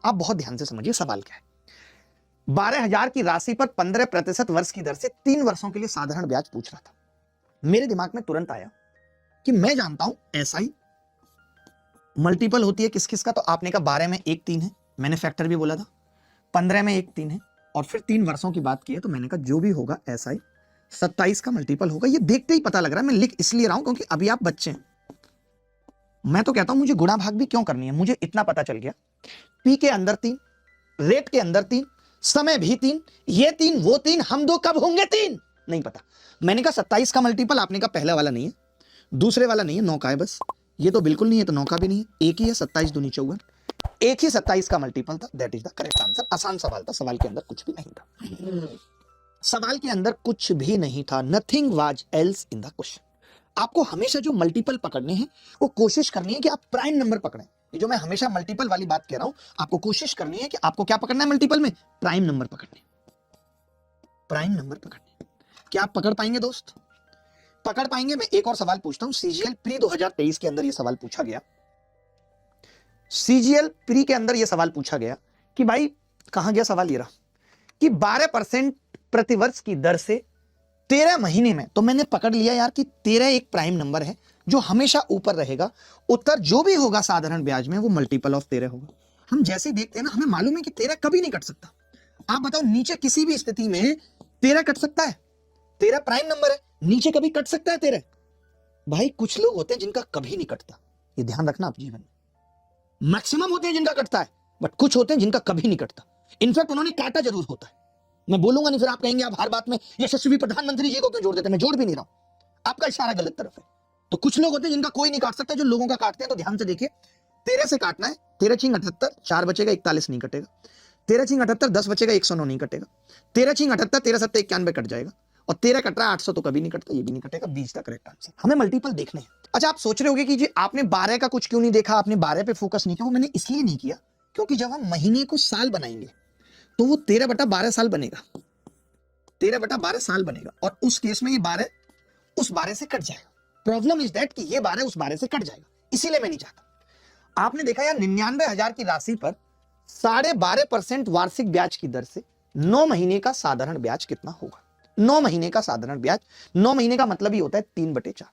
आप बहुत ध्यान से समझिए सवाल क्या है। 12,000 की राशि पर 15% वर्ष की दर से 3 वर्षों के लिए साधारण ब्याज पूछ रहा था। मेरे दिमाग में तुरंत आया कि मैं जानता हूं एसआई मल्टीपल होती है किस किस का, तो आपने कहा 12 में 1 3 है, मैंने फैक्टर भी बोला था, 15 में 1 3 है, और फिर 3 वर्षों की बात की है, तो मैंने कहा जो भी होगा एसआई 27 का मल्टीपल होगा। ये देखते ही पता लग रहा है, मैं लिख इसलिए रहा हूं क्योंकि अभी आप बच्चे हैं। मैं तो कहता हूं मुझे गुणा भाग भी क्यों करनी है, मुझे इतना पता चल गया, पी के अंदर 3, रेट के अंदर 3, समय भी 3, ये 3 वो 3, हम दो कब होंगे 3 नहीं पता। मैंने कहा 27 का मल्टीपल, आपने कहा पहले वाला नहीं है, दूसरे वाला नहीं है, 9 का है बस, ये तो बिल्कुल नहीं है, तो 9 का भी नहीं है, एक ही है, 27 दूनी 54, एक ही 27 का मल्टीपल था, that is the correct answer. आसान सवाल था, सवाल के अंदर कुछ भी नहीं था, सवाल के अंदर कुछ भी नहीं था, nothing was else in the question. आपको हमेशा जो मल्टीपल पकड़ने हैं वो कोशिश करनी है कि आप प्राइम नंबर पकड़ें। ये जो मैं हमेशा मल्टीपल वाली बात कह रहा हूं, आपको कोशिश करनी है कि आपको क्या पकड़ना है मल्टीपल में, प्राइम नंबर पकड़ने, प्राइम नंबर पकड़ने। क्या आप पकड़ पाएंगे दोस्त, पकड़ पाएंगे? मैं एक और सवाल पूछता हूं, सीजीएल प्री 2023 के अंदर यह सवाल पूछा गया, सीजीएल प्री के अंदर यह सवाल पूछा गया कि भाई कहां गया सवाल, ये रहा कि 12% प्रतिवर्ष की दर से 13 महीने में, तो मैंने पकड़ लिया यार कि 13 एक प्राइम नंबर है जो हमेशा ऊपर रहेगा, उत्तर जो भी होगा साधारण ब्याज में वो मल्टीपल ऑफ 13 होगा। हम जैसे ही देखते हैं ना, हमें मालूम है कि 13 कभी नहीं कट सकता। आप बताओ नीचे किसी भी स्थिति में 13 कट सकता है? 13 प्राइम नंबर है, नीचे कभी कट सकता है 13? भाई कुछ लोग होते हैं जिनका कभी नहीं कटता, ये ध्यान रखना आप जीवन में। मैक्सिमम होते हैं जिनका कटता है, बट कुछ होते हैं जिनका कभी नहीं कटता। इनफैक्ट उन्होंने काटा जरूर होता है, मैं बोलूंगा नहीं, फिर आप कहेंगे आप हर बात में यशस्वी प्रधानमंत्री जी को क्यों जोड़ देते हैं। मैं जोड़ भी नहीं रहा हूं, आपका इशारा गलत तरफ है। तो कुछ लोग होते हैं जिनका कोई नहीं काट सकता, जो लोगों का काटते हैं। तो ध्यान से देखिए, 13 से काटना है, 13 छिंग 78, 4 बचेगा, 41 नहीं कटेगा, 13 छिंग 78, 10 बचेगा, 109 नहीं कटेगा, 13 छिंग 78, 13 7 91 कट जाएगा, और 13 कट रहा है 800, तो कभी नहीं कटता, ये भी नहीं कटेगा, 20 का करेक्ट आंसर। हमें मल्टीपल देखने हैं। अच्छा, आप सोच रहे होंगे कि जी आपने 12 का कुछ क्यों नहीं देखा, आपने 12 पे फोकस नहीं किया। वो मैंने इसलिए नहीं किया क्योंकि जब हम महीने को साल बनाएंगे तो वो 13/12 साल बनेगा, 13/12 साल बनेगा, और उस केस में ये 12 उस 12 से कट जाएगा। प्रॉब्लम इज दैट कि ये 12 उस 12 से कट जाएगा, इसीलिए मैं नहीं चाहता। आपने देखा यार 99,000 की राशि पर 12.5% वार्षिक ब्याज की दर से 9 महीने का साधारण ब्याज कितना होगा? 9 महीने का साधारण ब्याज, 9 महीने का मतलब ही होता है 3/4।